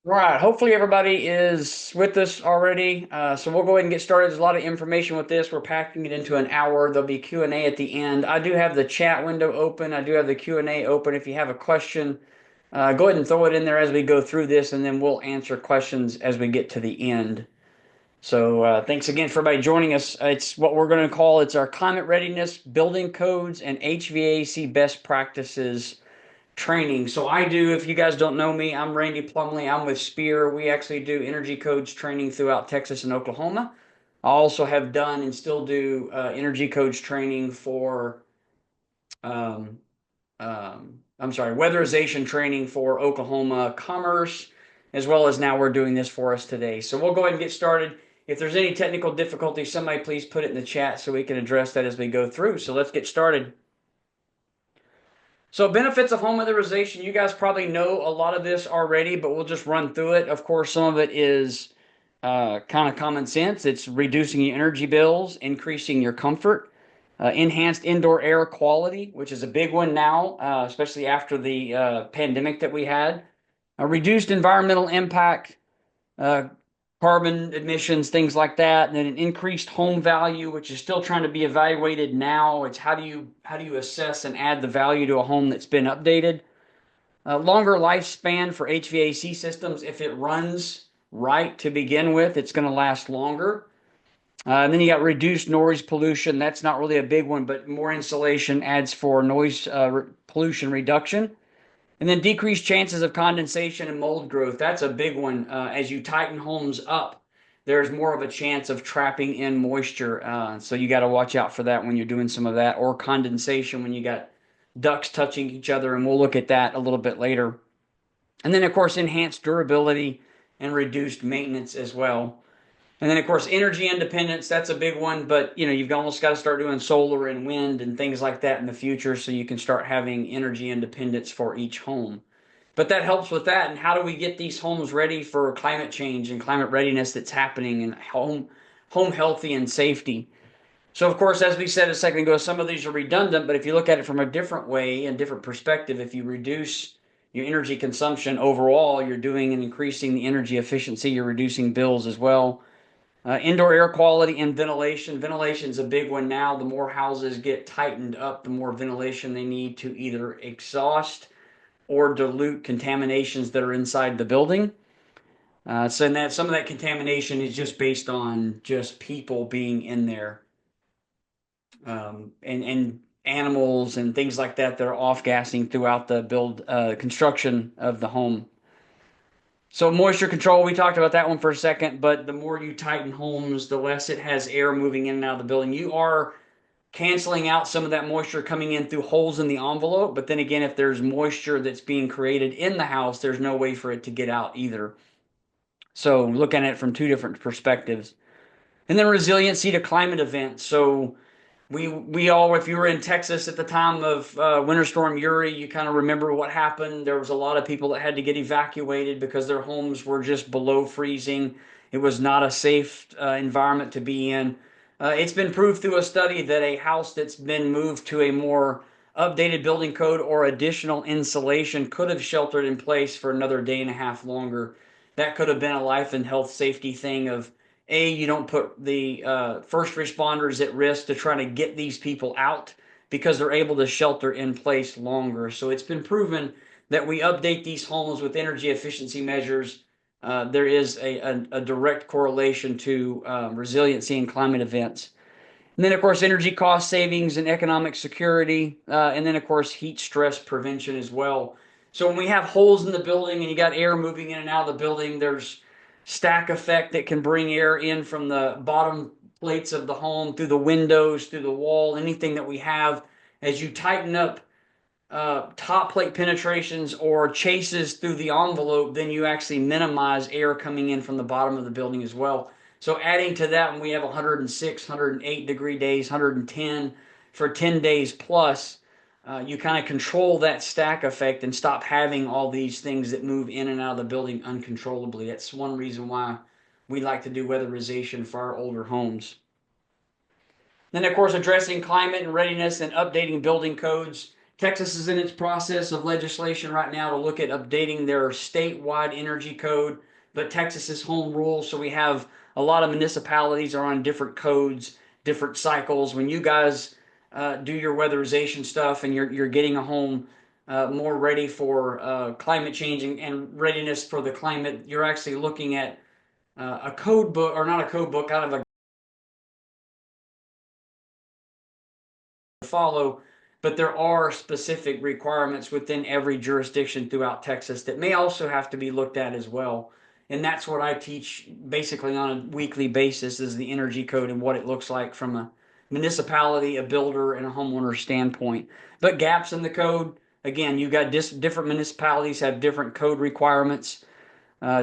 All right, hopefully everybody is with us already. So we'll go ahead and get started. There's a lot of information with this. We're packing it into an hour. There'll be Q&A at the end. I do have the chat window open. I do have the Q&A open. If you have a question, go ahead and throw it in there as we go through this, and then we'll answer questions as we get to the end. So thanks again for everybody joining us. It's what we're going to call it's our climate readiness, building codes, and HVAC best practices training. So I do, if you guys don't know me, I'm Randy Plumley. I'm with Spear. We actually do energy codes training throughout Texas and Oklahoma. I also have done and still do energy codes training for, um, I'm sorry, weatherization training for Oklahoma Commerce, as well as now we're doing this for us today. So we'll go ahead and get started. If there's any technical difficulty, somebody please put it in the chat so we can address that as we go through. So let's get started. So benefits of home weatherization, you guys probably know a lot of this already, but we'll just run through it. Of course, some of it is kind of common sense. It's reducing your energy bills, increasing your comfort, enhanced indoor air quality, which is a big one now, especially after the pandemic that we had. Reduced environmental impact, uh, carbon emissions, things like that, and then an increased home value, which is still trying to be evaluated now. It's how do you assess and add the value to a home that's been updated. Longer lifespan for HVAC systems. If it runs right to begin with, it's going to last longer. And then you got reduced noise pollution. That's not really a big one, but more insulation adds for noise pollution reduction. And then decreased chances of condensation and mold growth. That's a big one. As you tighten homes up, there's more of a chance of trapping in moisture. So you got to watch out for that when you're doing some of that, or condensation when you got ducts touching each other. And we'll look at that a little bit later. And then, of course, enhanced durability and reduced maintenance as well. And then, of course, energy independence, that's a big one, but you've almost got to start doing solar and wind and things like that in the future so you can start having energy independence for each home. But that helps with that. And how do we get these homes ready for climate change and climate readiness that's happening and home healthy and safety? So, of course, as we said a second ago, some of these are redundant, but if you look at it from a different way and different perspective, if you reduce your energy consumption overall, you're doing and increasing the energy efficiency, you're reducing bills as well. Indoor air quality and ventilation. Ventilation is a big one now. The more houses get tightened up, the more ventilation they need to either exhaust or dilute contaminations that are inside the building. So that some of that contamination is just based on just people being in there, and animals and things like that that are off gassing throughout the build construction of the home. So moisture control, we talked about that one for a second, but the more you tighten homes, the less it has air moving in and out of the building. You are canceling out some of that moisture coming in through holes in the envelope, but then again, if there's moisture that's being created in the house, there's no way for it to get out either. So looking at it from two different perspectives. And then resiliency to climate events. So we all, if you were in Texas at the time of Winter Storm Uri, you kind of remember what happened. There was a lot of people that had to get evacuated because their homes were just below freezing. It was not a safe environment to be in. It's been proved through a study that a house that's been moved to a more updated building code or additional insulation could have sheltered in place for another day and a half longer. That could have been a life and health safety thing of you don't put the first responders at risk to try to get these people out because they're able to shelter in place longer. So it's been proven that we update these homes with energy efficiency measures. There is a direct correlation to resiliency and climate events. And then, of course, energy cost savings and economic security. And then, of course, heat stress prevention as well. So when we have holes in the building and you got air moving in and out of the building, there's stack effect that can bring air in from the bottom plates of the home, through the windows, through the wall, anything that we have. As you tighten up top plate penetrations or chases through the envelope, then you actually minimize air coming in from the bottom of the building as well. So adding to that, when we have 106, 108 degree days, 110 for 10 days plus, you kind of control that stack effect and stop having all these things that move in and out of the building uncontrollably. That's one reason why we like to do weatherization for our older homes. Then, of course, addressing climate and readiness and updating building codes. Texas is in its process of legislation right now to look at updating their statewide energy code, but Texas is home rule, so we have a lot of municipalities are on different codes, different cycles. When you guys do your weatherization stuff and you're getting a home more ready for climate change and readiness for the climate, you're actually looking at a code book, or not a code book, kind of a follow, but there are specific requirements within every jurisdiction throughout Texas that may also have to be looked at as well. And that's what I teach basically on a weekly basis is the energy code and what it looks like from a municipality, a builder, and a homeowner standpoint. But gaps in the code, again, you got different municipalities have different code requirements.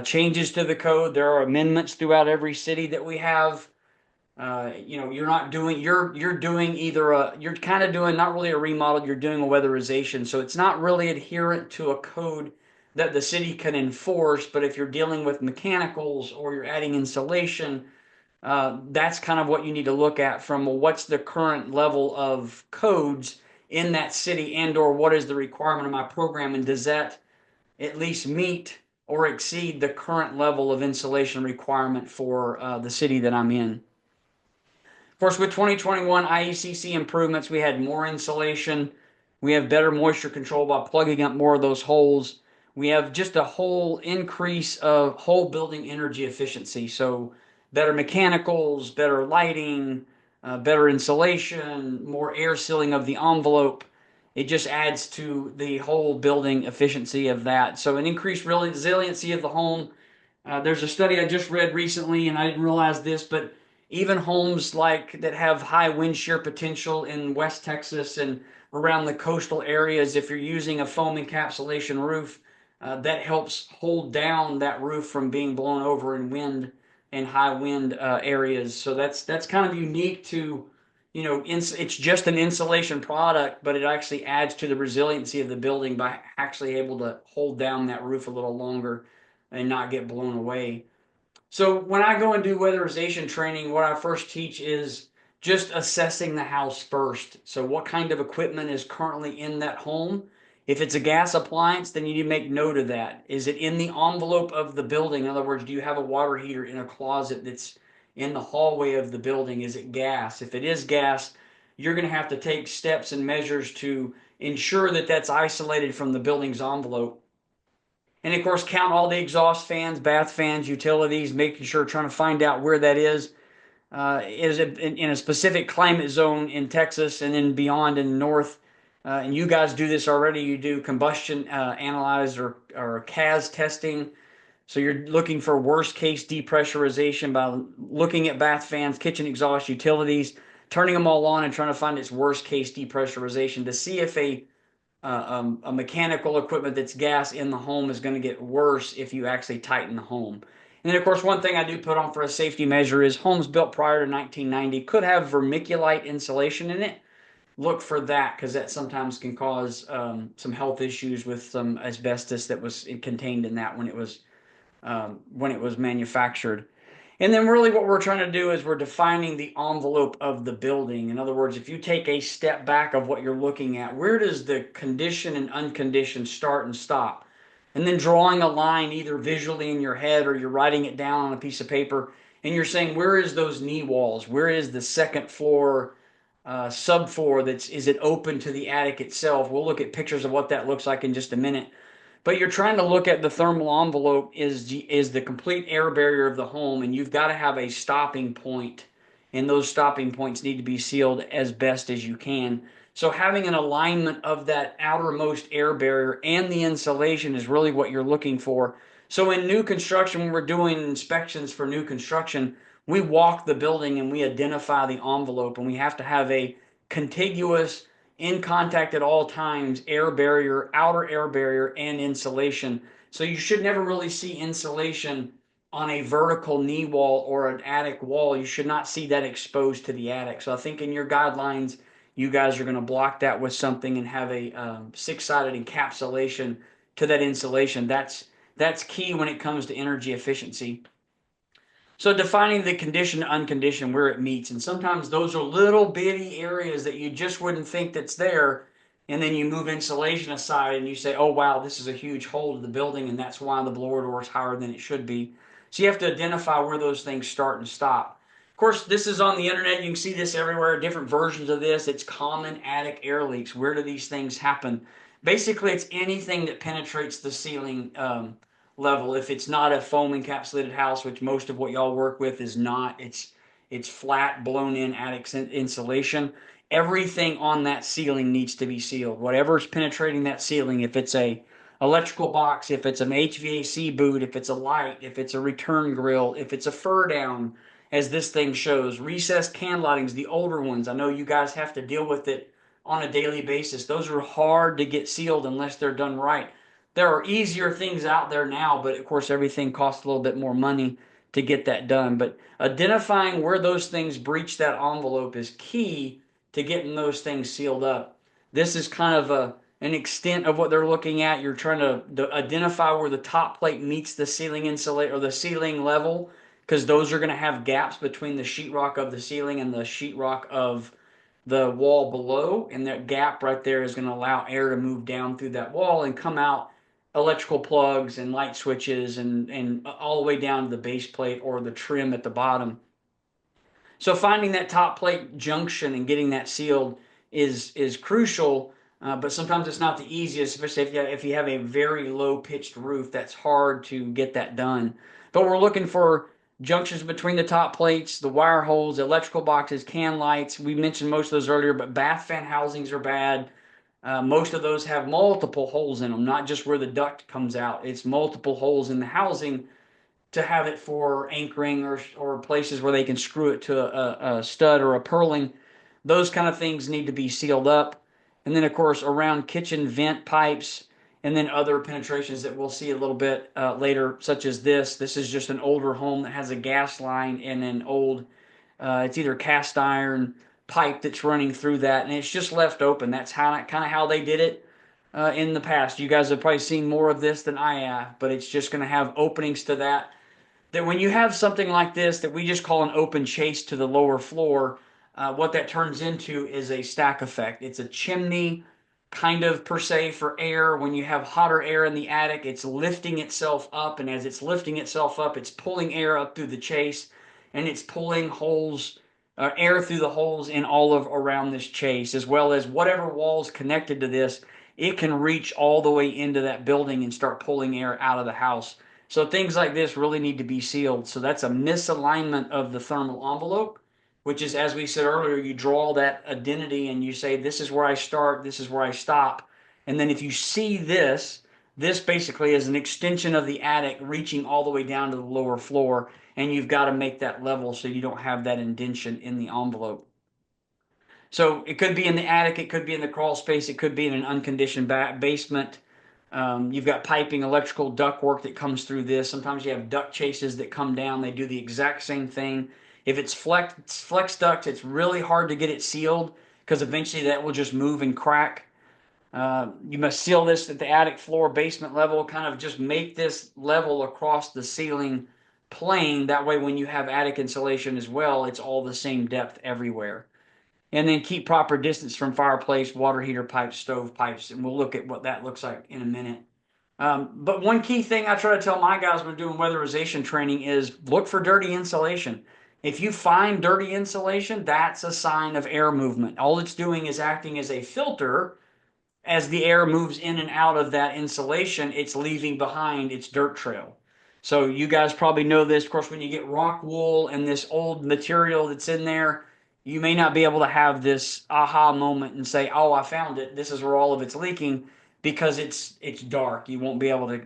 Changes to the code, there are amendments throughout every city that we have. You're not doing you're doing either you're kind of doing not really a remodel, you're doing a weatherization. So it's not really adherent to a code that the city can enforce, but if you're dealing with mechanicals or you're adding insulation, that's kind of what you need to look at from what's the current level of codes in that city, and or what is the requirement of my program, and does that at least meet or exceed the current level of insulation requirement for the city that I'm in. Of course, with 2021 IECC improvements, we had more insulation. We have better moisture control by plugging up more of those holes. We have just a whole increase of whole building energy efficiency. So better mechanicals, better lighting, better insulation, more air sealing of the envelope. It just adds to the whole building efficiency of that. So an increased resiliency of the home. There's a study I just read recently, and I didn't realize this, but even homes like that have high wind shear potential in West Texas and around the coastal areas, if you're using a foam encapsulation roof, that helps hold down that roof from being blown over in wind and high wind areas. So that's kind of unique to, it's just an insulation product, but it actually adds to the resiliency of the building by actually able to hold down that roof a little longer and not get blown away. So when I go and do weatherization training, what I first teach is just assessing the house first. So what kind of equipment is currently in that home? If it's a gas appliance, then you need to make note of that. Is it in the envelope of the building? In other words, do you have a water heater in a closet that's in the hallway of the building? Is it gas? If it is gas, you're going to have to take steps and measures to ensure that that's isolated from the building's envelope. And of course, count all the exhaust fans, bath fans, utilities, making sure, trying to find out where that is. Is it in a specific climate zone in Texas and then beyond in the north? And you guys do this already. You do combustion analyze or CAS testing. So you're looking for worst case depressurization by looking at bath fans, kitchen exhaust, utilities, turning them all on and trying to find its worst case depressurization to see if a mechanical equipment that's gas in the home is going to get worse if you actually tighten the home. And then, of course, one thing I do put on for a safety measure is homes built prior to 1990 could have vermiculite insulation in it. Look for that because that sometimes can cause some health issues with some asbestos that was contained in that when it was manufactured. And then really what we're trying to do is we're defining the envelope of the building. In other words, if you take a step back of what you're looking at, where does the condition and unconditioned start and stop? And then drawing a line either visually in your head or you're writing it down on a piece of paper and you're saying, where is those knee walls? Where is the second floor, subfloor is it open to the attic itself? We'll look at pictures of what that looks like in just a minute. But you're trying to look at the thermal envelope is the complete air barrier of the home, and you've got to have a stopping point, and those stopping points need to be sealed as best as you can. So having an alignment of that outermost air barrier and the insulation is really what you're looking for. So in new construction, when we're doing inspections for new construction, we walk the building and we identify the envelope, and we have to have a contiguous in contact at all times, air barrier, outer air barrier, and insulation. So you should never really see insulation on a vertical knee wall or an attic wall. You should not see that exposed to the attic. So I think in your guidelines, you guys are going to block that with something and have a six-sided encapsulation to that insulation. That's key when it comes to energy efficiency. So defining the condition to unconditioned where it meets, and sometimes those are little bitty areas that you just wouldn't think that's there, and then you move insulation aside and you say, oh wow, this is a huge hole to the building, and that's why the blower door is higher than it should be. So you have to identify where those things start and stop. Of course, this is on the internet. You can see this everywhere, different versions of this. It's common attic air leaks. Where do these things happen? Basically, it's anything that penetrates the ceiling level. If it's not a foam encapsulated house, which most of what y'all work with is not, it's flat, blown in attic insulation. Everything on that ceiling needs to be sealed. Whatever's penetrating that ceiling, if it's a electrical box, if it's an HVAC boot, if it's a light, if it's a return grill, if it's a fur down, as this thing shows, recessed can lightings, the older ones. I know you guys have to deal with it on a daily basis. Those are hard to get sealed unless they're done right. There are easier things out there now, but of course everything costs a little bit more money to get that done. But identifying where those things breach that envelope is key to getting those things sealed up. This is kind of an extent of what they're looking at. You're trying to identify where the top plate meets the ceiling insulate or the ceiling level, because those are going to have gaps between the sheetrock of the ceiling and the sheetrock of the wall below, and that gap right there is going to allow air to move down through that wall and come out electrical plugs and light switches and all the way down to the base plate or the trim at the bottom. So finding that top plate junction and getting that sealed is crucial, but sometimes it's not the easiest, especially if you have a very low pitched roof. That's hard to get that done. But we're looking for junctions between the top plates, the wire holes, electrical boxes, can lights. We mentioned most of those earlier, but bath fan housings are bad. Most of those have multiple holes in them, not just where the duct comes out. It's multiple holes in the housing to have it for anchoring or places where they can screw it to a stud or a purling. Those kind of things need to be sealed up. And then, of course, around kitchen vent pipes and then other penetrations that we'll see a little bit later, such as this. This is just an older home that has a gas line and an old, it's either cast iron pipe that's running through that, and it's just left open. That's kind of how they did it in the past. You guys have probably seen more of this than I have, but it's just going to have openings to that when you have something like this that we just call an open chase to the lower floor, what that turns into is a stack effect. It's a chimney kind of per se for air. When you have hotter air in the attic, it's lifting itself up, and as it's lifting itself up, it's pulling air up through the chase, and it's pulling air through the holes in all of around this chase, as well as whatever walls connected to this. It can reach all the way into that building and start pulling air out of the house. So things like this really need to be sealed. So that's a misalignment of the thermal envelope, which is, as we said earlier, you draw that identity and you say, this is where I start, this is where I stop. And then if you see this basically is an extension of the attic reaching all the way down to the lower floor, and you've got to make that level so you don't have that indentation in the envelope. So it could be in the attic, it could be in the crawl space, it could be in an unconditioned basement. You've got piping, electrical duct work that comes through this. Sometimes you have duct chases that come down. They do the exact same thing. If it's flex duct, it's really hard to get it sealed because eventually that will just move and crack. You must seal this at the attic floor, basement level, kind of just make this level across the ceiling plane. That way when you have attic insulation as well, it's all the same depth everywhere. And then keep proper distance from fireplace, water heater pipes, stove pipes, and we'll look at what that looks like in a minute. But one key thing I try to tell my guys when doing weatherization training is look for dirty insulation. If you find dirty insulation, that's a sign of air movement. All it's doing is acting as a filter. As the air moves in and out of that insulation, it's leaving behind its dirt trail. So you guys probably know this. Of course, when you get rock wool and this old material that's in there, you may not be able to have this aha moment and say, oh, I found it. This is where all of it's leaking, because it's dark. You won't be able to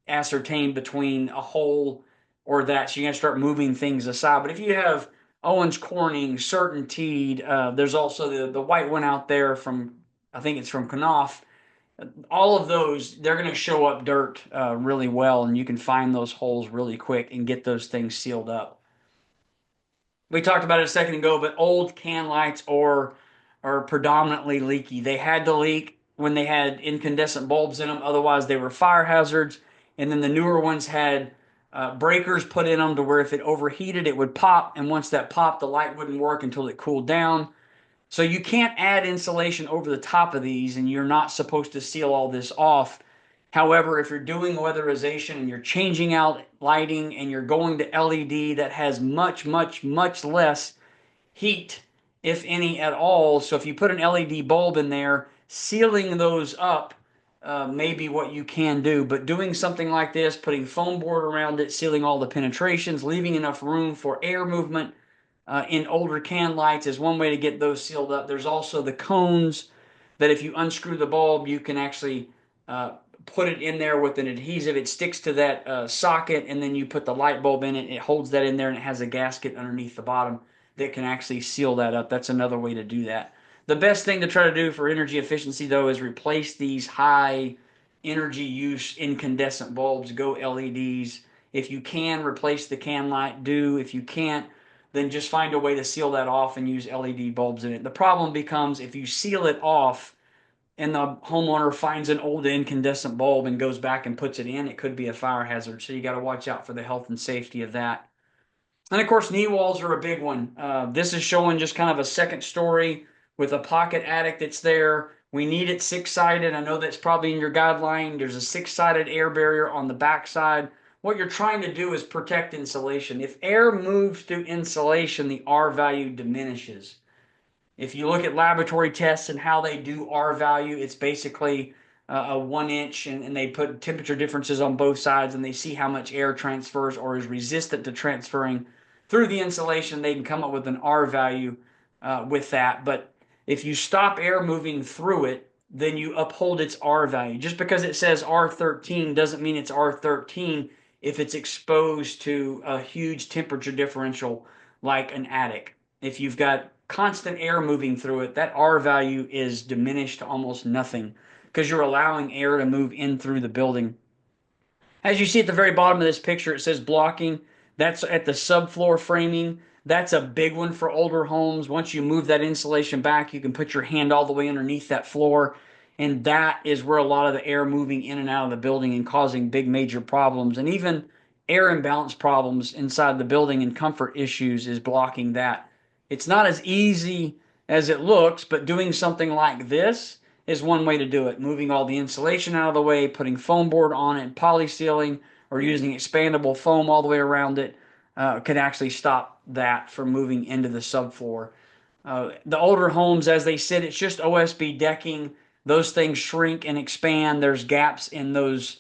ascertain between a hole or that. So you're going to start moving things aside. But if you have Owens Corning, CertainTeed, there's also the white one out there from, I think it's from Knauf. All of those, they're going to show up dirt really well, and you can find those holes really quick and get those things sealed up. We talked about it a second ago, but old can lights are predominantly leaky. They had to leak when they had incandescent bulbs in them. Otherwise, they were fire hazards. And then the newer ones had breakers put in them to where if it overheated, it would pop. And once that popped, the light wouldn't work until it cooled down. So you can't add insulation over the top of these, and you're not supposed to seal all this off. However, if you're doing weatherization and you're changing out lighting and you're going to LED that has much, much, much less heat, if any at all. So if you put an LED bulb in there, sealing those up may be what you can do. But doing something like this, putting foam board around it, sealing all the penetrations, leaving enough room for air movement in older can lights is one way to get those sealed up. There's also the cones that if you unscrew the bulb, you can actually put it in there with an adhesive. It sticks to that socket, and then you put the light bulb in it. It holds that in there, and it has a gasket underneath the bottom that can actually seal that up. That's another way to do that. The best thing to try to do for energy efficiency, though, is replace these high energy use incandescent bulbs. Go LEDs. If you can replace the can light, do. If you can't, then just find a way to seal that off and use LED bulbs in it. The problem becomes if you seal it off and the homeowner finds an old incandescent bulb and goes back and puts it in, it could be a fire hazard. So you got to watch out for the health and safety of that. And of course, knee walls are a big one. This is showing just kind of a second story with a pocket attic that's there. We need it six-sided. I know that's probably in your guideline. There's a six-sided air barrier on the back side. What you're trying to do is protect insulation. If air moves through insulation, the R value diminishes. If you look at laboratory tests and how they do R value, it's basically a 1 inch, and they put temperature differences on both sides, and they see how much air transfers or is resistant to transferring through the insulation. They can come up with an R value with that. But if you stop air moving through it, then you uphold its R value. Just because it says R13 doesn't mean it's R13 if it's exposed to a huge temperature differential like an attic. If you've got constant air moving through it, that R value is diminished to almost nothing because you're allowing air to move in through the building. As you see at the very bottom of this picture, it says blocking. That's at the subfloor framing. That's a big one for older homes. Once you move that insulation back, you can put your hand all the way underneath that floor, and that is where a lot of the air moving in and out of the building and causing big major problems, and even air imbalance problems inside the building and comfort issues is blocking that. It's not as easy as it looks, but doing something like this is one way to do it. Moving all the insulation out of the way, putting foam board on it, polysealing, or using expandable foam all the way around it can actually stop that from moving into the subfloor. The older homes, as they sit, it's just OSB decking. Those things shrink and expand. There's gaps in those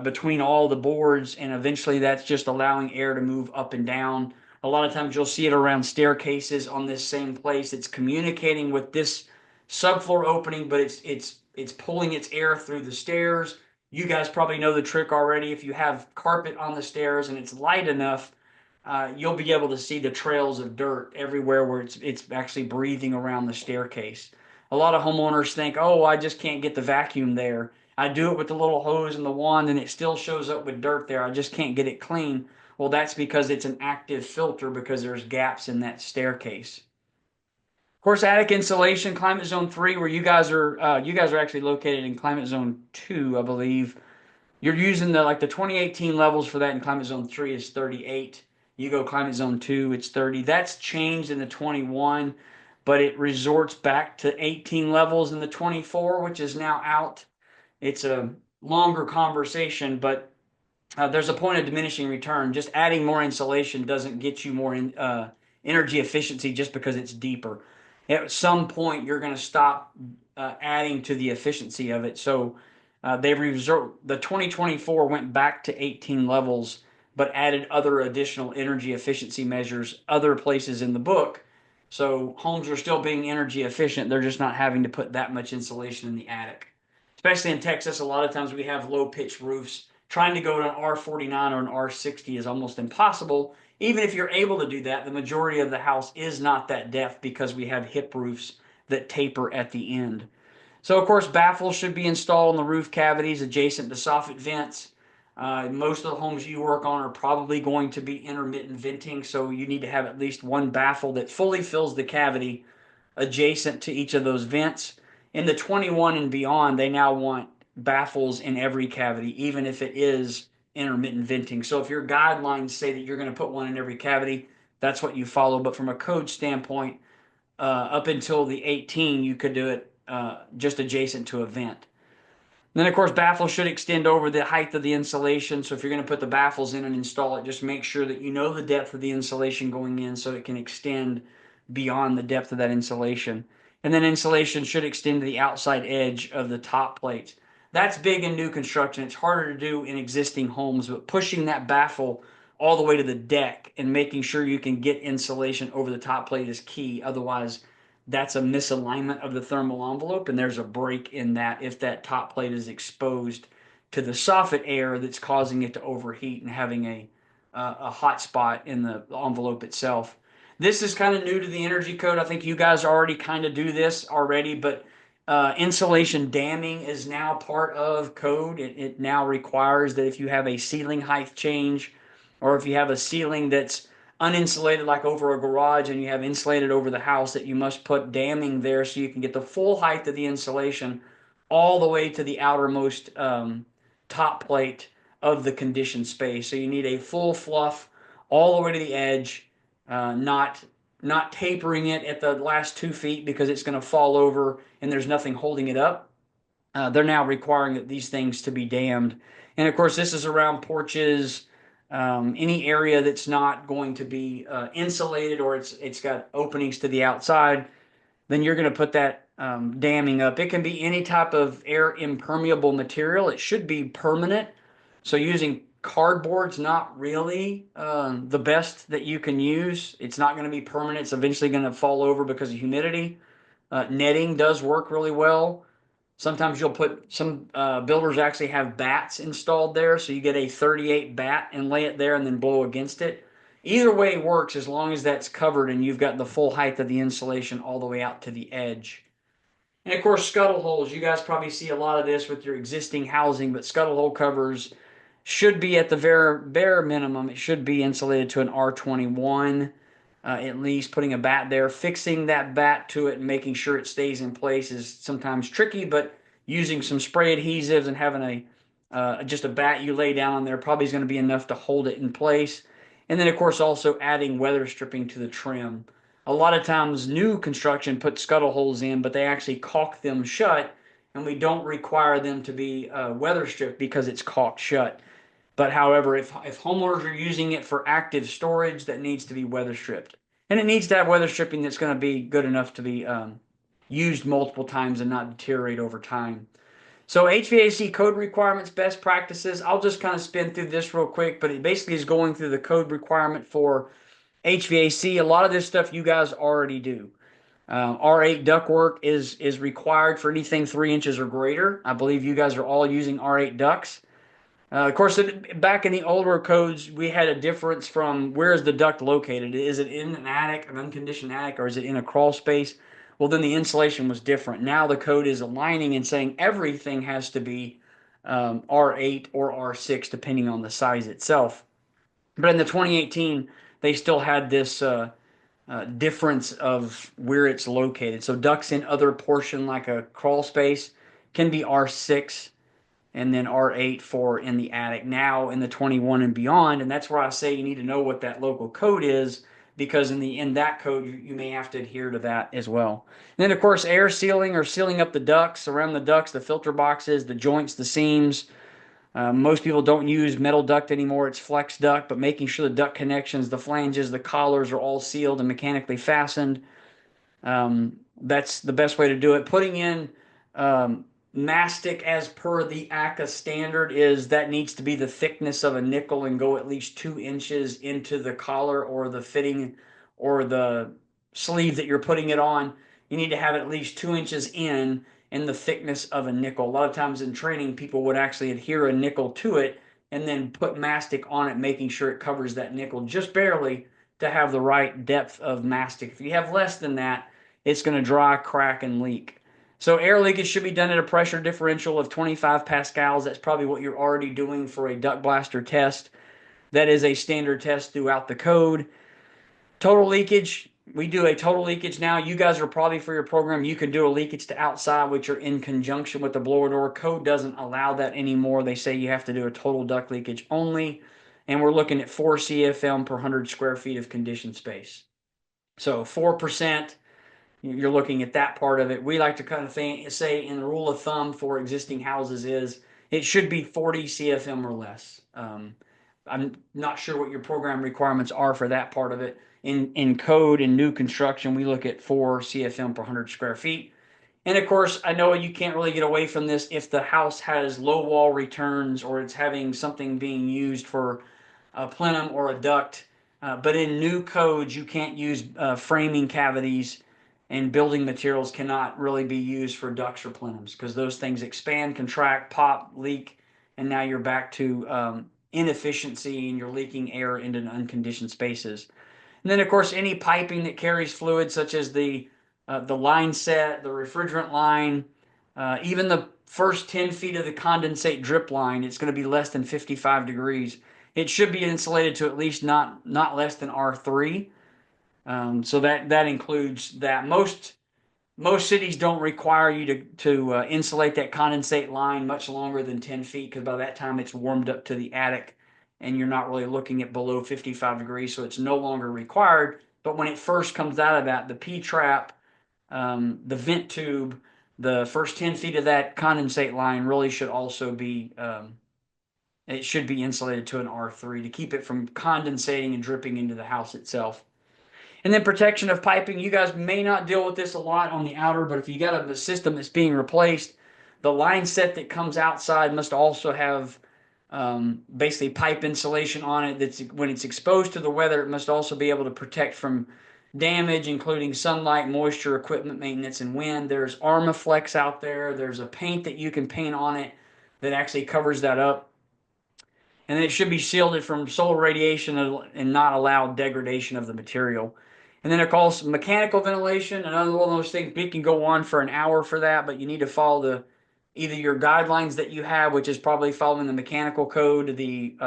between all the boards, and eventually that's just allowing air to move up and down. A lot of times you'll see it around staircases on this same place. It's communicating with this subfloor opening, but it's pulling its air through the stairs. You guys probably know the trick already. If you have carpet on the stairs and it's light enough, you'll be able to see the trails of dirt everywhere where it's actually breathing around the staircase. A lot of homeowners think, oh, I just can't get the vacuum there. I do it with the little hose and the wand and it still shows up with dirt there. I just can't get it clean. Well, that's because it's an active filter because there's gaps in that staircase. Of course, attic insulation, climate zone 3, where you guys are actually located in climate zone 2, I believe. You're using the 2018 levels for that, and climate zone 3 is 38. You go climate zone 2, it's 30. That's changed in the 21, but it resorts back to 18 levels in the 24, which is now out. It's a longer conversation, but there's a point of diminishing return. Just adding more insulation doesn't get you more energy efficiency just because it's deeper. At some point, you're going to stop adding to the efficiency of it. So the 2024 went back to 18 levels, but added other additional energy efficiency measures other places in the book. So homes are still being energy efficient. They're just not having to put that much insulation in the attic. Especially in Texas, a lot of times we have low pitch roofs. Trying to go to an R49 or an R60 is almost impossible. Even if you're able to do that, the majority of the house is not that depth because we have hip roofs that taper at the end. So, of course, baffles should be installed in the roof cavities adjacent to soffit vents. Most of the homes you work on are probably going to be intermittent venting, so you need to have at least one baffle that fully fills the cavity adjacent to each of those vents. In the 21 and beyond, they now want baffles in every cavity, even if it is intermittent venting. So if your guidelines say that you're going to put one in every cavity, that's what you follow. But from a code standpoint, up until the 18, you could do it just adjacent to a vent. Then, of course, baffles should extend over the height of the insulation. So if you're going to put the baffles in and install it, just make sure that you know the depth of the insulation going in so it can extend beyond the depth of that insulation. And then insulation should extend to the outside edge of the top plates. That's big in new construction. It's harder to do in existing homes, but pushing that baffle all the way to the deck and making sure you can get insulation over the top plate is key. Otherwise, that's a misalignment of the thermal envelope, and there's a break in that if that top plate is exposed to the soffit air that's causing it to overheat and having a hot spot in the envelope itself. This is kind of new to the energy code. I think you guys already kind of do this already, but insulation damming is now part of code. It now requires that if you have a ceiling height change, or if you have a ceiling that's uninsulated like over a garage and you have insulated over the house, that you must put damming there so you can get the full height of the insulation all the way to the outermost top plate of the conditioned space. So you need a full fluff all the way to the edge, not tapering it at the last 2 feet because it's going to fall over and there's nothing holding it up. They're now requiring these things to be dammed. And of course, this is around porches, any area that's not going to be insulated, or it's got openings to the outside. Then you're going to put that damming up. It can be any type of air impermeable material. It should be permanent. So using cardboard's not really the best that you can use. It's not going to be permanent. It's eventually going to fall over because of humidity. Netting does work really well. Sometimes you'll put, some builders actually have bats installed there, so you get a 38 bat and lay it there and then blow against it. Either way works as long as that's covered and you've got the full height of the insulation all the way out to the edge. And of course, scuttle holes. You guys probably see a lot of this with your existing housing, but scuttle hole covers should be at the bare minimum. It should be insulated to an R21. At least putting a bat there, fixing that bat to it and making sure it stays in place is sometimes tricky, but using some spray adhesives and having just a bat you lay down on there probably is going to be enough to hold it in place. And then, of course, also adding weather stripping to the trim. A lot of times new construction puts scuttle holes in, but they actually caulk them shut, and we don't require them to be weather stripped because it's caulked shut. But however, if homeowners are using it for active storage, that needs to be weather stripped. And it needs to have weather stripping that's going to be good enough to be used multiple times and not deteriorate over time. So HVAC code requirements, best practices. I'll just kind of spin through this real quick, but it basically is going through the code requirement for HVAC. A lot of this stuff you guys already do. R8 ductwork is required for anything 3 inches or greater. I believe you guys are all using R8 ducts. Of course, back in the older codes, we had a difference from where is the duct located. Is it in an attic, an unconditioned attic, or is it in a crawl space? Well, then the insulation was different. Now the code is aligning and saying everything has to be R8 or R6, depending on the size itself. But in the 2018, they still had this difference of where it's located. So ducts in other portion, like a crawl space, can be R6. And then R8 for in the attic. Now in the 21 and beyond, and that's where I say you need to know what that local code is, because in that code you may have to adhere to that as well. And then of course air sealing, or sealing up the ducts, around the ducts, the filter boxes, the joints, the seams. Most people don't use metal duct anymore. It's flex duct, but making sure the duct connections, the flanges, the collars are all sealed and mechanically fastened. That's the best way to do it. Putting in mastic as per the ACA standard is that needs to be the thickness of a nickel and go at least 2 inches into the collar or the fitting or the sleeve that you're putting it on. You need to have at least 2 inches in the thickness of a nickel. A lot of times in training, people would actually adhere a nickel to it and then put mastic on it, making sure it covers that nickel just barely to have the right depth of mastic. If you have less than that, it's going to dry, crack, and leak. So air leakage should be done at a pressure differential of 25 pascals. That's probably what you're already doing for a duct blaster test. That is a standard test throughout the code. Total leakage, we do a total leakage now. You guys are probably, for your program, you can do a leakage to outside, which are in conjunction with the blower door. Code doesn't allow that anymore. They say you have to do a total duct leakage only. And we're looking at 4 CFM per 100 square feet of conditioned space. So 4%. you're looking at that part of it. We like to kind of say in the rule of thumb for existing houses is it should be 40 CFM or less. I'm not sure what your program requirements are for that part of it. In code and new construction, we look at 4 CFM per 100 square feet. And of course, I know you can't really get away from this if the house has low wall returns or it's having something being used for a plenum or a duct. But in new codes, you can't use framing cavities, and building materials cannot really be used for ducts or plenums because those things expand, contract, pop, leak, and now you're back to inefficiency and you're leaking air into unconditioned spaces. And then, of course, any piping that carries fluid, such as the line set, the refrigerant line, even the first 10 feet of the condensate drip line, it's going to be less than 55 degrees. It should be insulated to at least not less than R3. So that includes that. Most cities don't require you to insulate that condensate line much longer than 10 feet because by that time it's warmed up to the attic and you're not really looking at below 55 degrees, so it's no longer required. But when it first comes out of that, the P-trap, the vent tube, the first 10 feet of that condensate line really should also be, it should be insulated to an R3 to keep it from condensating and dripping into the house itself. And then protection of piping. You guys may not deal with this a lot on the outer, but if you got a system that's being replaced, the line set that comes outside must also have basically pipe insulation on it. That's when it's exposed to the weather, it must also be able to protect from damage, including sunlight, moisture, equipment maintenance, and wind. There's Armaflex out there. There's a paint that you can paint on it that actually covers that up. And it should be shielded from solar radiation and not allow degradation of the material. And then of course mechanical ventilation, another one of those things. We can go on for an hour for that, but you need to follow either your guidelines that you have, which is probably following the mechanical code, the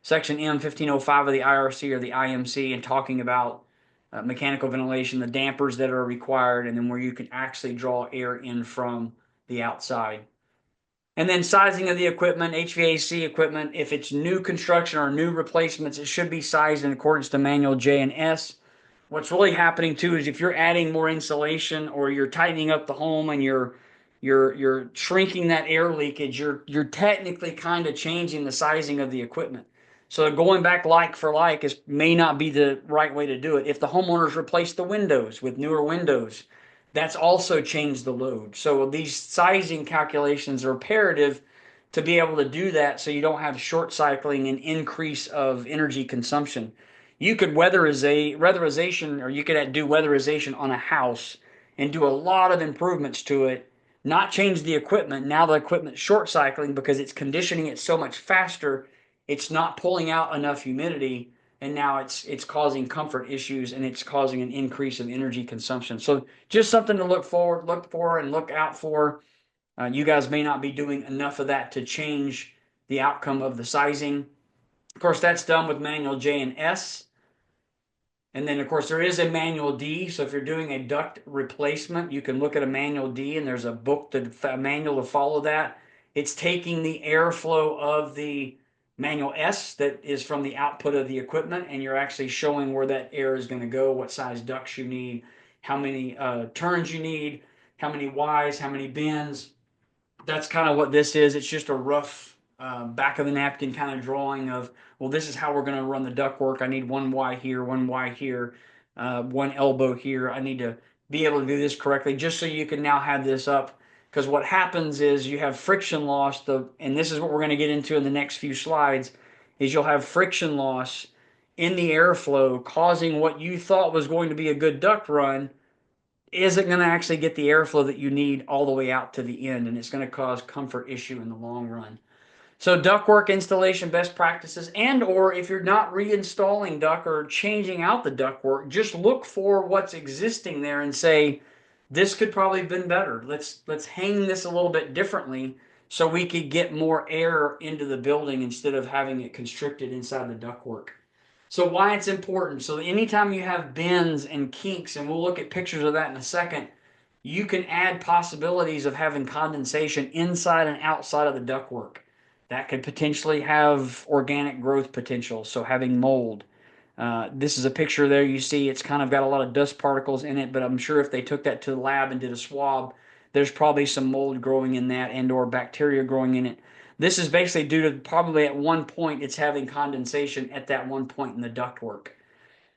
section M1505 of the IRC or the IMC, and talking about mechanical ventilation, the dampers that are required, and then where you can actually draw air in from the outside. And then sizing of the equipment, HVAC equipment, if it's new construction or new replacements, it should be sized in accordance to manual J and S. What's really happening too is if you're adding more insulation or you're tightening up the home and you're shrinking that air leakage, you're technically kind of changing the sizing of the equipment. So going back like for like may not be the right way to do it. If the homeowners replace the windows with newer windows, that's also changed the load. So these sizing calculations are imperative to be able to do that so you don't have short cycling and increase of energy consumption. You could weatherization, or you could do weatherization on a house and do a lot of improvements to it, not change the equipment. Now the equipment's short cycling because it's conditioning it so much faster, it's not pulling out enough humidity, and now it's causing comfort issues and it's causing an increase of energy consumption. So just something to look for and look out for. You guys may not be doing enough of that to change the outcome of the sizing. Of course, that's done with manual J and S. And then, of course, there is a manual D. So if you're doing a duct replacement, you can look at a manual D, and there's a manual to follow that. It's taking the airflow of the manual S that is from the output of the equipment, and you're actually showing where that air is going to go, what size ducts you need, how many turns you need, how many Ys, how many bends. That's kind of what this is. It's just a rough back of the napkin kind of drawing of, well, this is how we're going to run the ductwork. I need one Y here, one Y here, one elbow here. I need to be able to do this correctly just so you can now have this up. Because what happens is you have friction loss, and this is what we're going to get into in the next few slides, is you'll have friction loss in the airflow causing what you thought was going to be a good duct run isn't going to actually get the airflow that you need all the way out to the end, and it's going to cause comfort issue in the long run. So ductwork installation best practices, and or if you're not reinstalling duct or changing out the ductwork, just look for what's existing there and say, this could probably have been better. Let's hang this a little bit differently so we could get more air into the building instead of having it constricted inside the ductwork. So why it's important. So anytime you have bends and kinks, and we'll look at pictures of that in a second, you can add possibilities of having condensation inside and outside of the ductwork. That could potentially have organic growth potential, so having mold. This is a picture there. You see it's kind of got a lot of dust particles in it, but I'm sure if they took that to the lab and did a swab, there's probably some mold growing in that and or bacteria growing in it. This is basically due to probably at one point it's having condensation at that one point in the ductwork.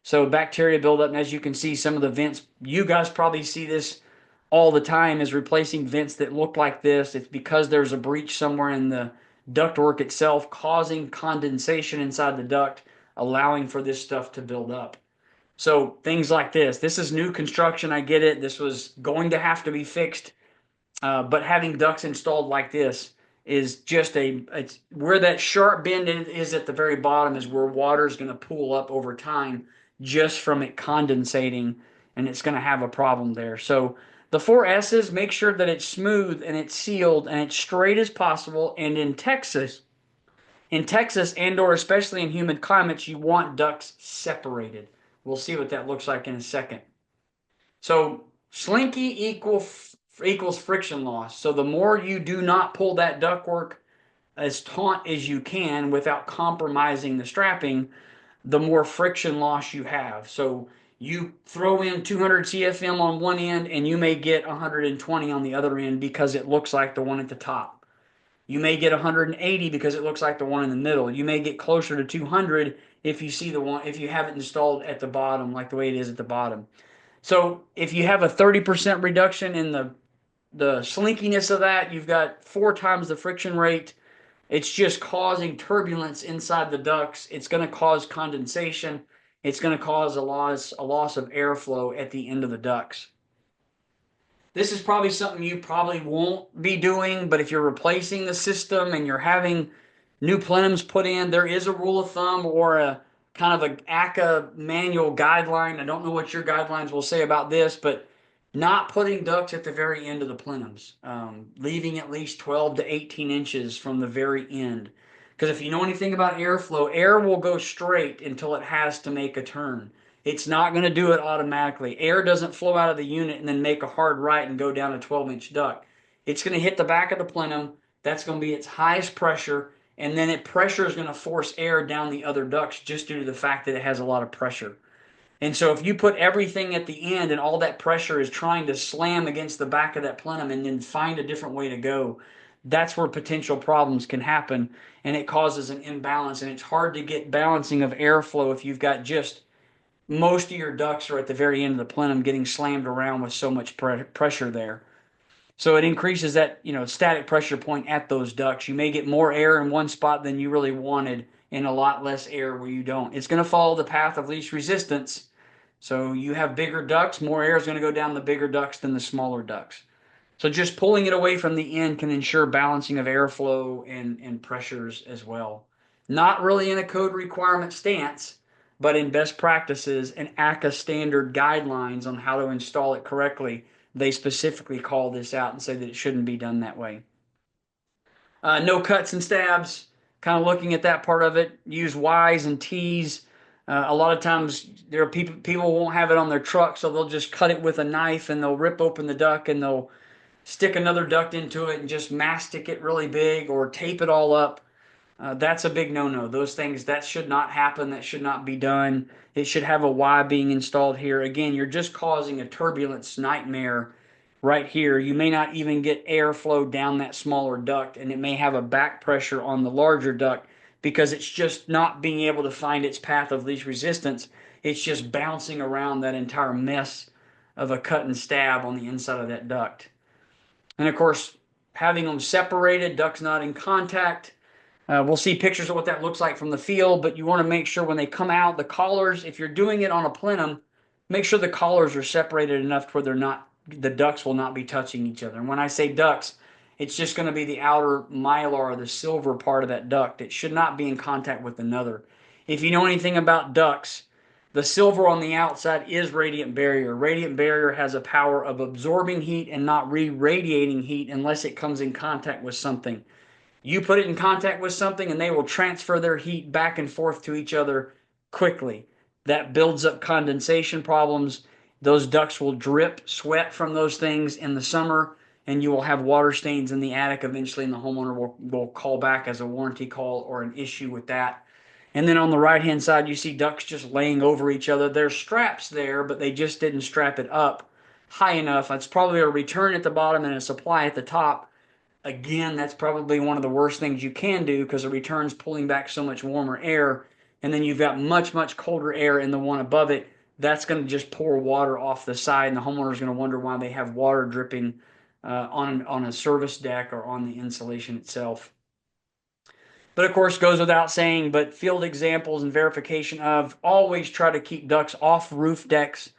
So bacteria buildup, and as you can see, some of the vents, you guys probably see this all the time, is replacing vents that look like this. It's because there's a breach somewhere in the ductwork itself, causing condensation inside the duct, allowing for this stuff to build up. So things like this. This is new construction. I get it. This was going to have to be fixed. But having ducts installed like this is just it's where that sharp bend is at the very bottom is where water is going to pool up over time just from it condensating, and it's going to have a problem there. So the 4S's, make sure that it's smooth and it's sealed and it's straight as possible. And in Texas and or especially in humid climates, you want ducts separated. We'll see what that looks like in a second. So slinky equals friction loss. So the more you do not pull that ductwork as taut as you can without compromising the strapping, the more friction loss you have. So you throw in 200 CFM on one end and you may get 120 on the other end because it looks like the one at the top. You may get 180 because it looks like the one in the middle. You may get closer to 200 if you see the one, if you have it installed at the bottom like the way it is at the bottom. So if you have a 30% reduction in the slinkiness of that, you've got 4 times the friction rate. It's just causing turbulence inside the ducts. It's going to cause condensation. It's going to cause a loss of airflow at the end of the ducts. This is probably something you probably won't be doing, but if you're replacing the system and you're having new plenums put in, there is a rule of thumb or a kind of a ACA manual guideline. I don't know what your guidelines will say about this, but not putting ducts at the very end of the plenums, leaving at least 12 to 18 inches from the very end. Because if you know anything about airflow, air will go straight until it has to make a turn. It's not going to do it automatically. Air doesn't flow out of the unit and then make a hard right and go down a 12-inch duct. It's going to hit the back of the plenum. That's going to be its highest pressure, and then pressure is going to force air down the other ducts just due to the fact that it has a lot of pressure. And so if you put everything at the end and all that pressure is trying to slam against the back of that plenum and then find a different way to go, that's where potential problems can happen, and it causes an imbalance, and it's hard to get balancing of airflow if you've got just most of your ducts are at the very end of the plenum getting slammed around with so much pressure there. So it increases that, static pressure point at those ducts. You may get more air in one spot than you really wanted and a lot less air where you don't. It's going to follow the path of least resistance. So you have bigger ducts, more air is going to go down the bigger ducts than the smaller ducts. So just pulling it away from the end can ensure balancing of airflow and pressures as well. Not really in a code requirement stance, but in best practices and ACA standard guidelines on how to install it correctly, they specifically call this out and say that it shouldn't be done that way. No cuts and stabs, kind of looking at that part of it. Use Ys and Ts. A lot of times there are people won't have it on their truck, so they'll just cut it with a knife and they'll rip open the duct and they'll stick another duct into it and just mastic it really big or tape it all up. That's a big no-no. Those things, that should not happen. That should not be done. It should have a Y being installed here. Again, you're just causing a turbulence nightmare right here. You may not even get airflow down that smaller duct, and it may have a back pressure on the larger duct because it's just not being able to find its path of least resistance. It's just bouncing around that entire mess of a cut and stab on the inside of that duct. And of course, having them separated, ducts not in contact. We'll see pictures of what that looks like from the field, but you want to make sure when they come out, the collars, if you're doing it on a plenum, make sure the collars are separated enough to where the ducts will not be touching each other. And when I say ducts, it's just going to be the outer mylar, the silver part of that duct. It should not be in contact with another. If you know anything about ducts, the silver on the outside is radiant barrier. Radiant barrier has a power of absorbing heat and not re-radiating heat unless it comes in contact with something. You put it in contact with something and they will transfer their heat back and forth to each other quickly. That builds up condensation problems. Those ducts will drip sweat from those things in the summer, and you will have water stains in the attic eventually, and the homeowner will call back as a warranty call or an issue with that. And then on the right hand side, you see ducts just laying over each other. There's straps there, but they just didn't strap it up high enough. It's probably a return at the bottom and a supply at the top. Again, that's probably one of the worst things you can do because the return's pulling back so much warmer air. And then you've got much, much colder air in the one above it. That's going to just pour water off the side, and the homeowner's going to wonder why they have water dripping on a service deck or on the insulation itself. But of course, goes without saying, but field examples and verification of always try to keep ducts off roof decks,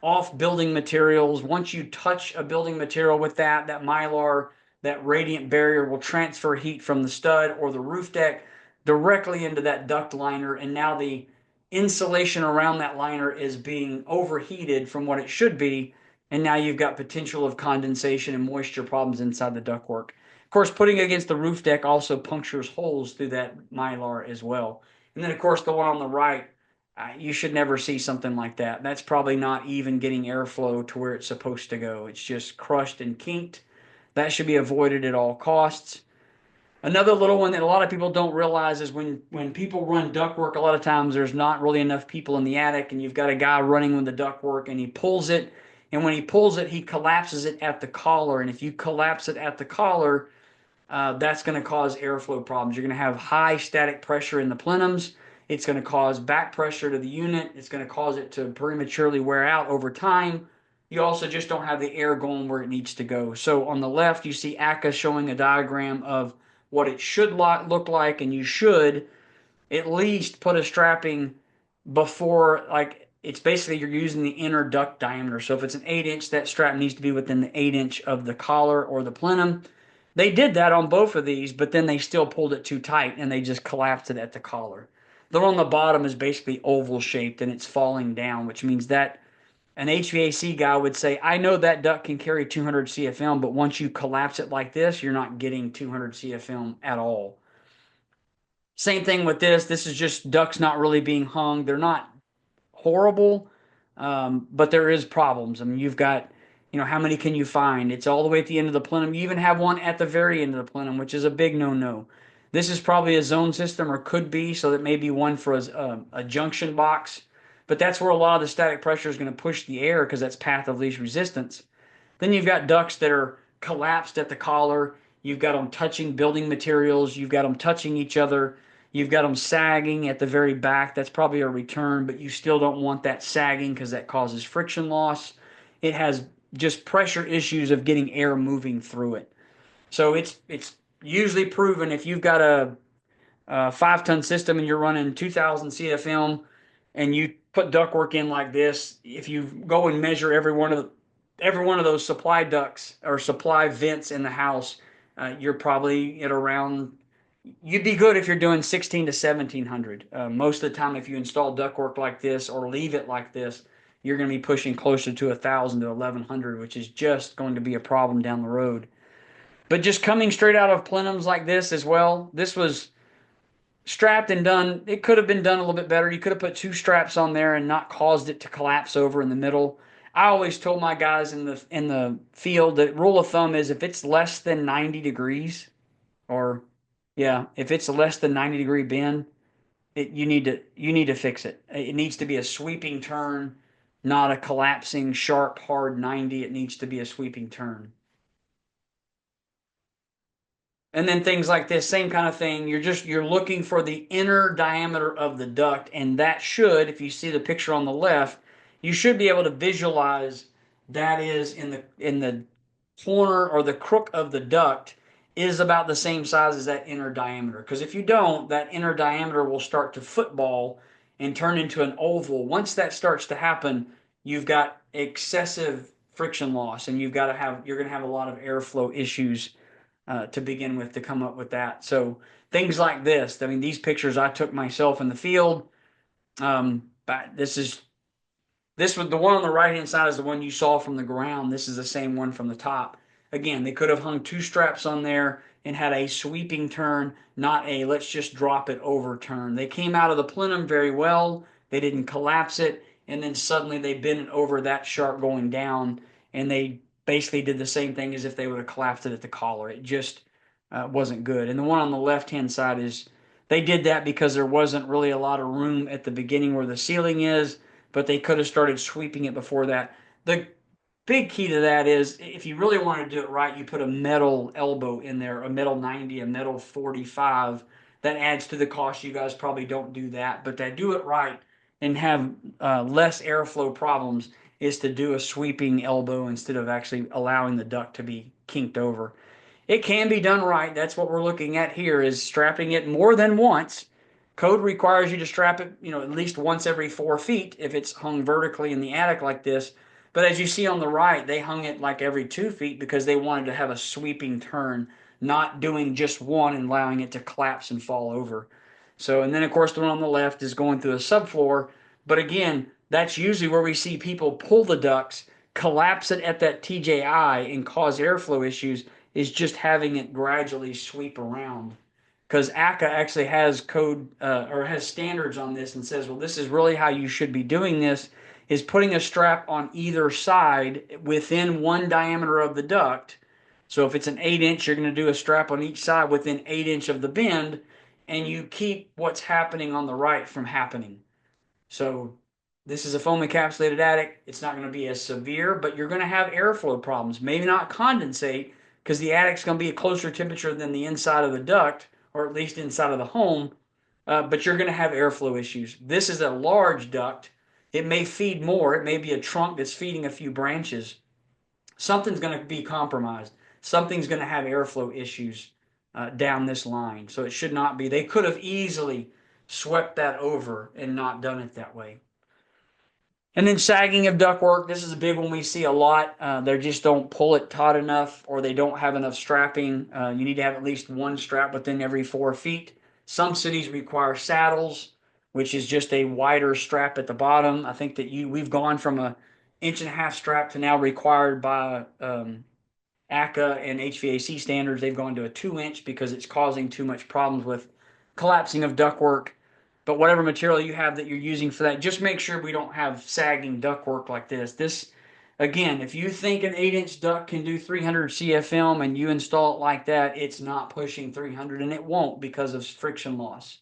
off building materials. Once you touch a building material with that mylar, that radiant barrier will transfer heat from the stud or the roof deck directly into that duct liner. And now the insulation around that liner is being overheated from what it should be. And now you've got potential of condensation and moisture problems inside the ductwork. Of course, putting it against the roof deck also punctures holes through that mylar as well. And then, of course, the one on the right, you should never see something like that. That's probably not even getting airflow to where it's supposed to go. It's just crushed and kinked. That should be avoided at all costs. Another little one that a lot of people don't realize is when people run ductwork, a lot of times there's not really enough people in the attic, and you've got a guy running with the ductwork, and he pulls it, and when he pulls it, he collapses it at the collar. And if you collapse it at the collar, that's going to cause airflow problems. You're going to have high static pressure in the plenums. It's going to cause back pressure to the unit. It's going to cause it to prematurely wear out over time. You also just don't have the air going where it needs to go. So on the left, you see ACA showing a diagram of what it should look like, and you should at least put a strapping before, like, it's basically you're using the inner duct diameter. So if it's an 8-inch, that strap needs to be within the 8-inch of the collar or the plenum. They did that on both of these, but then they still pulled it too tight and they just collapsed it at the collar. The one on the bottom is basically oval shaped and it's falling down, which means that an HVAC guy would say, I know that duct can carry 200 CFM, but once you collapse it like this, you're not getting 200 CFM at all. Same thing with this. This is just ducts not really being hung. They're not horrible, but there is problems. I mean, you've got, how many can you find? It's all the way at the end of the plenum. You even have one at the very end of the plenum, which is a big no-no. This is probably a zone system, or could be, so that may be one for a junction box. But that's where a lot of the static pressure is going to push the air because that's path of least resistance. Then you've got ducts that are collapsed at the collar. You've got them touching building materials. You've got them touching each other. You've got them sagging at the very back. That's probably a return, but you still don't want that sagging because that causes friction loss. It has just pressure issues of getting air moving through it. So it's usually proven if you've got a 5-ton system and you're running 2,000 CFM and you put ductwork in like this, if you go and measure every one of those supply ducts or supply vents in the house, you're probably at around. You'd be good if you're doing 16 to 1700. Most of the time, if you install ductwork like this or leave it like this, you're going to be pushing closer to 1,000 to 1,100, which is just going to be a problem down the road. But just coming straight out of plenums like this as well, this was strapped and done. It could have been done a little bit better. You could have put 2 straps on there and not caused it to collapse over in the middle. I always told my guys in the field that rule of thumb is if it's less than 90 degrees, or yeah, if it's a less than 90-degree bend, you need to fix it. It needs to be a sweeping turn, not a collapsing sharp hard 90. It needs to be a sweeping turn. And then things like this, same kind of thing. You're looking for the inner diameter of the duct, and that should, if you see the picture on the left, you should be able to visualize that is in the corner or the crook of the duct is about the same size as that inner diameter. Because if you don't, that inner diameter will start to football and turn into an oval. Once that starts to happen, you've got excessive friction loss, and you're going to have a lot of airflow issues to begin with to come up with that. So things like this. I mean, these pictures I took myself in the field. But this was the one on the right hand side is the one you saw from the ground. This is the same one from the top. Again, they could have hung 2 straps on there and had a sweeping turn, not a let's just drop it over turn. They came out of the plenum very well. They didn't collapse it, and then suddenly they bent it over that sharp going down, and they basically did the same thing as if they would have collapsed it at the collar. It just wasn't good. And the one on the left hand side is They did that because there wasn't really a lot of room at the beginning where the ceiling is, but they could have started sweeping it before that. The big key to that is if you really want to do it right, you put a metal elbow in there, a metal 90, a metal 45. That adds to the cost. You guys probably don't do that, but to do it right and have less airflow problems is to do a sweeping elbow instead of actually allowing the duct to be kinked over. It can be done right. That's what we're looking at here is strapping it more than once. Code requires you to strap it, at least once every 4 feet if it's hung vertically in the attic like this. But as you see on the right, they hung it like every 2 feet because they wanted to have a sweeping turn, not doing just one and allowing it to collapse and fall over. So, and then of course the one on the left is going through a subfloor. But again, that's usually where we see people pull the ducts, collapse it at that TJI and cause airflow issues is just having it gradually sweep around. Because ACA actually has code or has standards on this and says, well, this is really how you should be doing this, is putting a strap on either side within one diameter of the duct. So if it's an 8 inch, you're going to do a strap on each side within 8 inch of the bend, and you keep what's happening on the right from happening. So this is a foam encapsulated attic. It's not going to be as severe, but you're going to have airflow problems. Maybe not condensate because the attic's going to be a closer temperature than the inside of the duct, or at least inside of the home, but you're going to have airflow issues. This is a large duct. It may feed more. It may be a trunk that's feeding a few branches. Something's going to be compromised. Something's going to have airflow issues down this line. So it should not be. They could have easily swept that over and not done it that way. And then sagging of ductwork. This is a big one we see a lot. They just don't pull it taut enough, or they don't have enough strapping. You need to have at least one strap within every 4 feet. Some cities require saddles, which is just a wider strap at the bottom. I think that we've gone from a inch-and-a-half strap to now required by ACA and HVAC standards. They've gone to a 2 inch because it's causing too much problems with collapsing of ductwork. But whatever material you have that you're using for that, just make sure we don't have sagging ductwork like this. This, again, if you think an 8 inch duct can do 300 CFM and you install it like that, it's not pushing 300, and it won't because of friction loss.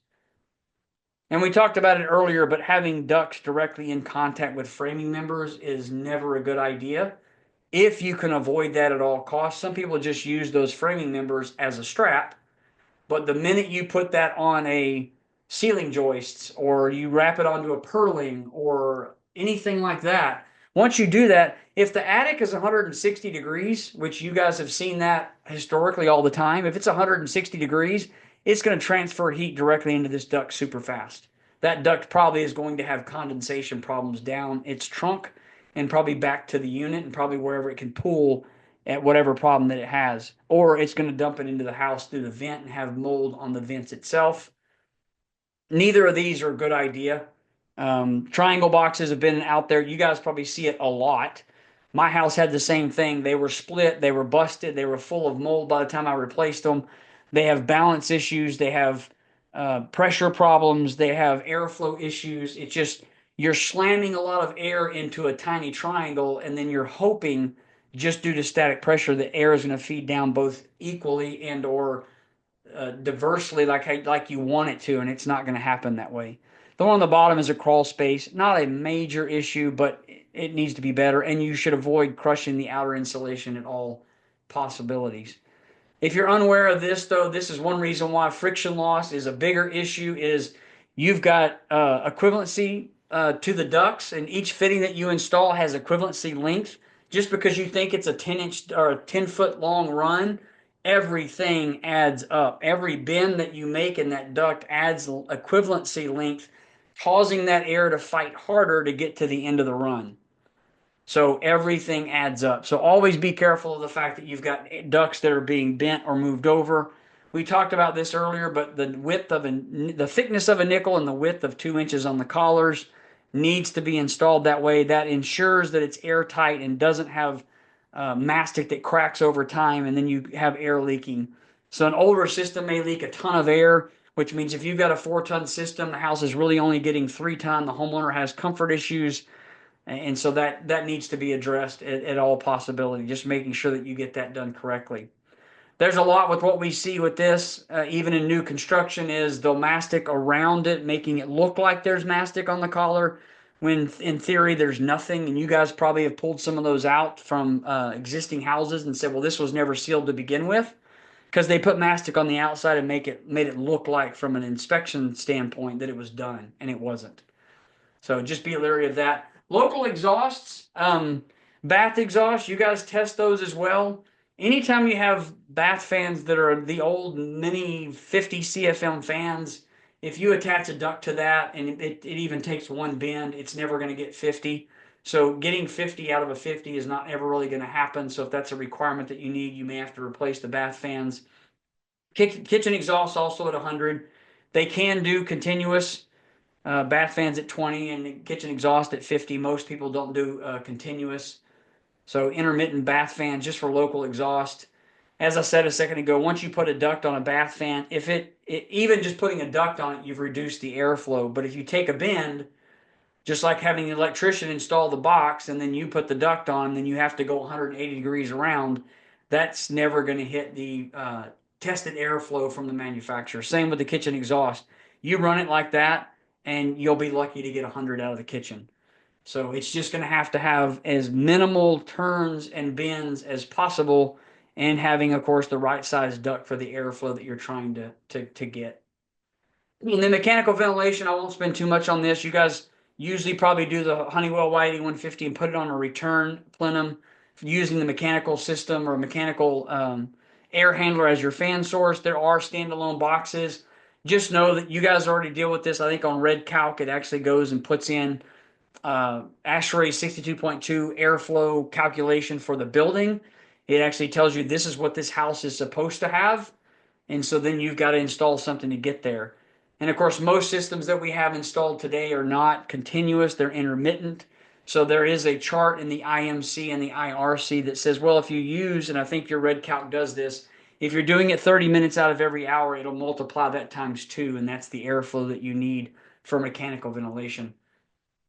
And we talked about it earlier, but having ducts directly in contact with framing members is never a good idea if you can avoid that at all costs. Some people just use those framing members as a strap, but the minute you put that on a ceiling joists or you wrap it onto a purling or anything like that, once you do that, if the attic is 160 degrees, which you guys have seen that historically all the time, if it's 160 degrees, it's going to transfer heat directly into this duct super fast. That duct probably is going to have condensation problems down its trunk and probably back to the unit and probably wherever it can pool at whatever problem that it has. Or it's going to dump it into the house through the vent and have mold on the vents itself. Neither of these are a good idea. Triangle boxes have been out there. You guys probably see it a lot. My house had the same thing. They were split, they were busted, they were full of mold by the time I replaced them. They have balance issues, they have pressure problems, they have airflow issues. It's just you're slamming a lot of air into a tiny triangle, and then you're hoping, just due to static pressure, that air is going to feed down both equally and or diversely like you want it to, and it's not going to happen that way. The one on the bottom is a crawl space. Not a major issue, but it needs to be better, and you should avoid crushing the outer insulation at all possibilities. If you're unaware of this, though, this is one reason why friction loss is a bigger issue. Is you've got equivalency to the ducts, and each fitting that you install has equivalency length. Just because you think it's a 10-inch or a 10-foot long run, everything adds up. Every bend that you make in that duct adds equivalency length, causing that air to fight harder to get to the end of the run. So everything adds up. So always be careful of the fact that you've got ducts that are being bent or moved over. We talked about this earlier, but the thickness of a nickel and the width of 2 inches on the collars needs to be installed that way. That ensures that it's airtight and doesn't have mastic that cracks over time, and then you have air leaking. So an older system may leak a ton of air, which means if you've got a 4-ton system, the house is really only getting 3-ton. The homeowner has comfort issues. And so that needs to be addressed at all possibility, just making sure that you get that done correctly. There's a lot with what we see with this, even in new construction, is they'll mastic around it, making it look like there's mastic on the collar, when in theory there's nothing. And you guys probably have pulled some of those out from existing houses and said, well, this was never sealed to begin with, because they put mastic on the outside and made it look like from an inspection standpoint that it was done, and it wasn't. So just be leery of that. Local exhausts, bath exhausts, you guys test those as well. Anytime you have bath fans that are the old mini 50 CFM fans, if you attach a duct to that and it even takes one bend, it's never going to get 50. So getting 50 out of a 50 is not ever really going to happen. So if that's a requirement that you need, you may have to replace the bath fans. Kitchen exhausts also at 100. They can do continuous bath fans at 20 and kitchen exhaust at 50. Most people don't do continuous. So intermittent bath fans just for local exhaust. As I said a second ago, once you put a duct on a bath fan, if even just putting a duct on it, you've reduced the airflow. But if you take a bend, just like having the electrician install the box and then you put the duct on, then you have to go 180 degrees around, that's never going to hit the tested airflow from the manufacturer. Same with the kitchen exhaust. You run it like that, and you'll be lucky to get 100 out of the kitchen. So it's just going to have as minimal turns and bends as possible, and having, of course, the right size duct for the airflow that you're trying to get. And then mechanical ventilation, I won't spend too much on this. You guys usually probably do the Honeywell Y8150 and put it on a return plenum using the mechanical system or mechanical air handler as your fan source. There are standalone boxes. Just know that you guys already deal with this. I think on Red Calc, it actually goes and puts in ASHRAE 62.2 airflow calculation for the building. It actually tells you this is what this house is supposed to have. And so then you've got to install something to get there. And of course, most systems that we have installed today are not continuous, they're intermittent. So there is a chart in the IMC and the IRC that says, well, if you use, and I think your Red Calc does this, if you're doing it 30 minutes out of every hour, it'll multiply that times 2, and that's the airflow that you need for mechanical ventilation.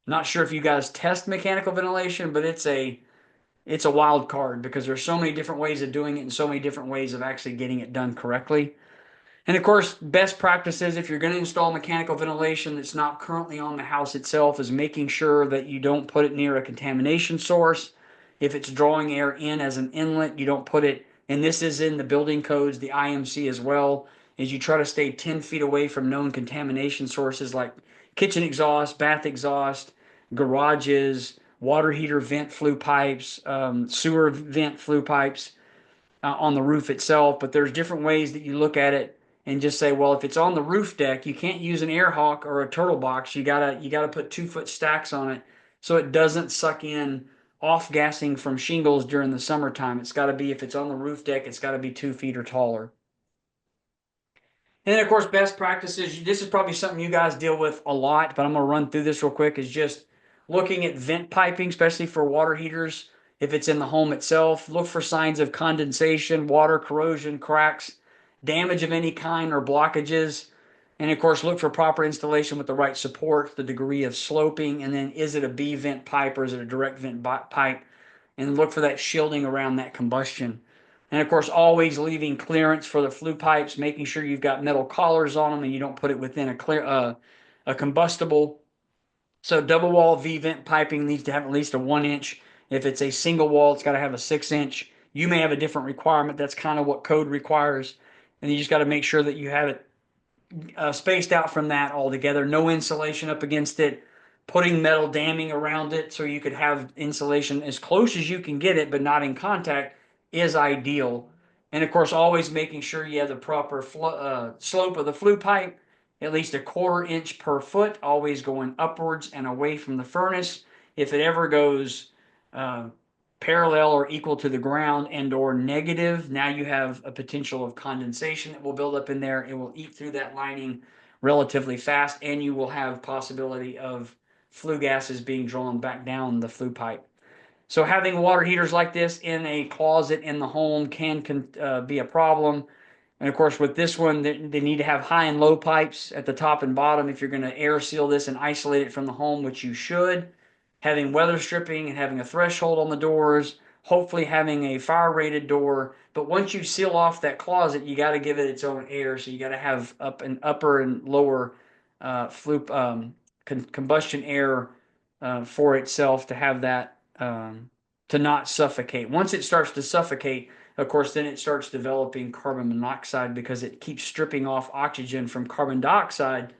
Not sure if you guys test mechanical ventilation, but it's a wild card because there's so many different ways of doing it and so many different ways of actually getting it done correctly. And of course, best practices if you're going to install mechanical ventilation that's not currently on the house itself is making sure that you don't put it near a contamination source. If it's drawing air in as an inlet, you don't put it, and this is in the building codes, the IMC as well, is you try to stay 10 feet away from known contamination sources like kitchen exhaust, bath exhaust, garages, water heater vent flue pipes, sewer vent flue pipes on the roof itself. But there's different ways that you look at it and just say, well, if it's on the roof deck, you can't use an air hawk or a turtle box. You gotta put 2-foot stacks on it so it doesn't suck in off gassing from shingles during the summertime. It's got to be, if it's on the roof deck, it's got to be 2 feet or taller. And then, of course, best practices. This is probably something you guys deal with a lot, but I'm going to run through this real quick. Is just looking at vent piping, especially for water heaters. If it's in the home itself, look for signs of condensation, water corrosion, cracks, damage of any kind, or blockages. And of course, look for proper installation with the right support, the degree of sloping, and then is it a B vent pipe or is it a direct vent pipe? And look for that shielding around that combustion. And of course, always leaving clearance for the flue pipes, making sure you've got metal collars on them and you don't put it within a combustible. So double wall V-vent piping needs to have at least a 1-inch. If it's a single wall, it's got to have a 6-inch. You may have a different requirement. That's kind of what code requires. And you just got to make sure that you have it spaced out from that altogether. No insulation up against it. Putting metal damming around it so you could have insulation as close as you can get it, but not in contact, is ideal. And of course, always making sure you have the proper slope of the flue pipe, at least a 1/4 inch per foot, always going upwards and away from the furnace. If it ever goes parallel or equal to the ground and or negative, now you have a potential of condensation that will build up in there. It will eat through that lining relatively fast, and you will have possibility of flue gases being drawn back down the flue pipe. So having water heaters like this in a closet in the home can be a problem. And of course, with this one, they need to have high and low pipes at the top and bottom if you're going to air seal this and isolate it from the home, which you should. Having weather stripping and having a threshold on the doors, hopefully having a fire rated door. But once you seal off that closet, you got to give it its own air. So you got to have upper and lower combustion air for itself to have that to not suffocate. Once it starts to suffocate, of course, then it starts developing carbon monoxide because it keeps stripping off oxygen from carbon dioxide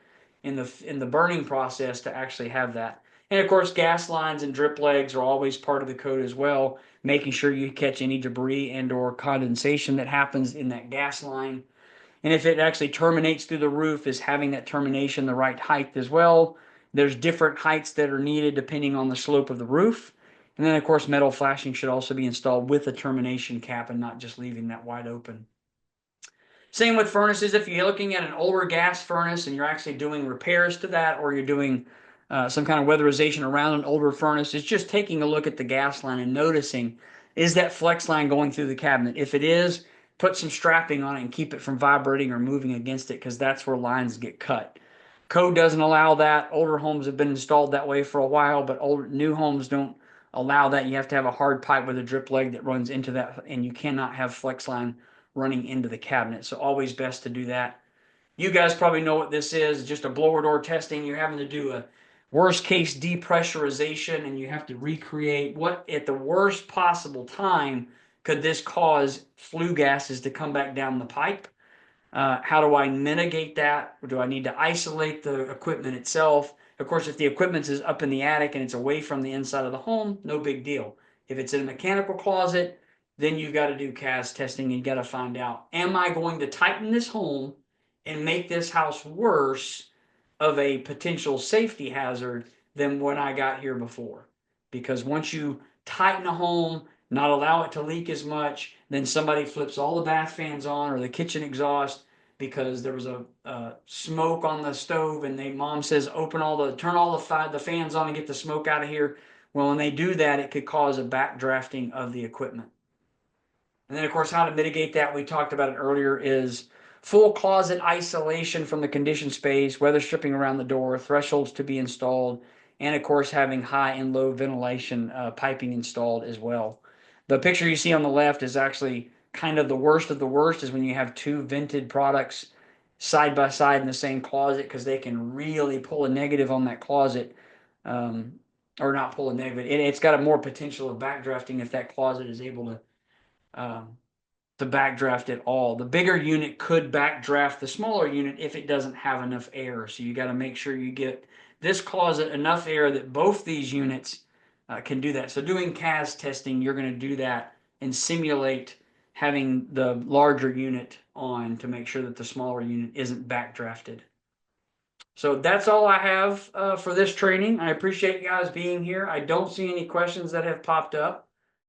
in the burning process to actually have that. And of course, gas lines and drip legs are always part of the code as well, making sure you catch any debris and or condensation that happens in that gas line. And if it actually terminates through the roof, is having that termination the right height as well. There's different heights that are needed depending on the slope of the roof. And then, of course, metal flashing should also be installed with a termination cap and not just leaving that wide open. Same with furnaces. If you're looking at an older gas furnace and you're actually doing repairs to that, or you're doing some kind of weatherization around an older furnace, it's just taking a look at the gas line and noticing, is that flex line going through the cabinet? If it is, put some strapping on it and keep it from vibrating or moving against it, because that's where lines get cut. Code doesn't allow that. Older homes have been installed that way for a while, but new homes don't allow that. You have to have a hard pipe with a drip leg that runs into that, and you cannot have flex line running into the cabinet. So always best to do that. You guys probably know what this is, just a blower door testing. You're having to do a worst case depressurization, and you have to recreate what at the worst possible time could this cause flue gases to come back down the pipe. How do I mitigate that? Do I need to isolate the equipment itself? Of course, if the equipment is up in the attic and it's away from the inside of the home, no big deal. If it's in a mechanical closet, then you've got to do CAS testing and you got to find out, am I going to tighten this home and make this house worse of a potential safety hazard than when I got here before? Because once you tighten a home, not allow it to leak as much, then somebody flips all the bath fans on or the kitchen exhaust because there was a smoke on the stove, and mom says turn all the fans on and get the smoke out of here. Well, when they do that, it could cause a backdrafting of the equipment. And then, of course, how to mitigate that, we talked about it earlier, is full closet isolation from the conditioned space, weather stripping around the door, thresholds to be installed, and, of course, having high and low ventilation piping installed as well. The picture you see on the left is actually kind of the worst of the worst, is when you have two vented products side by side in the same closet, because they can really pull a negative on that closet. Or not pull a negative. It's got a more potential of backdrafting if that closet is able to backdraft at all. The bigger unit could backdraft the smaller unit if it doesn't have enough air. So you got to make sure you get this closet enough air that both these units can do that. So doing CAS testing, you're going to do that and simulate having the larger unit on to make sure that the smaller unit isn't backdrafted. So that's all I have for this training. I appreciate you guys being here. I don't see any questions that have popped up.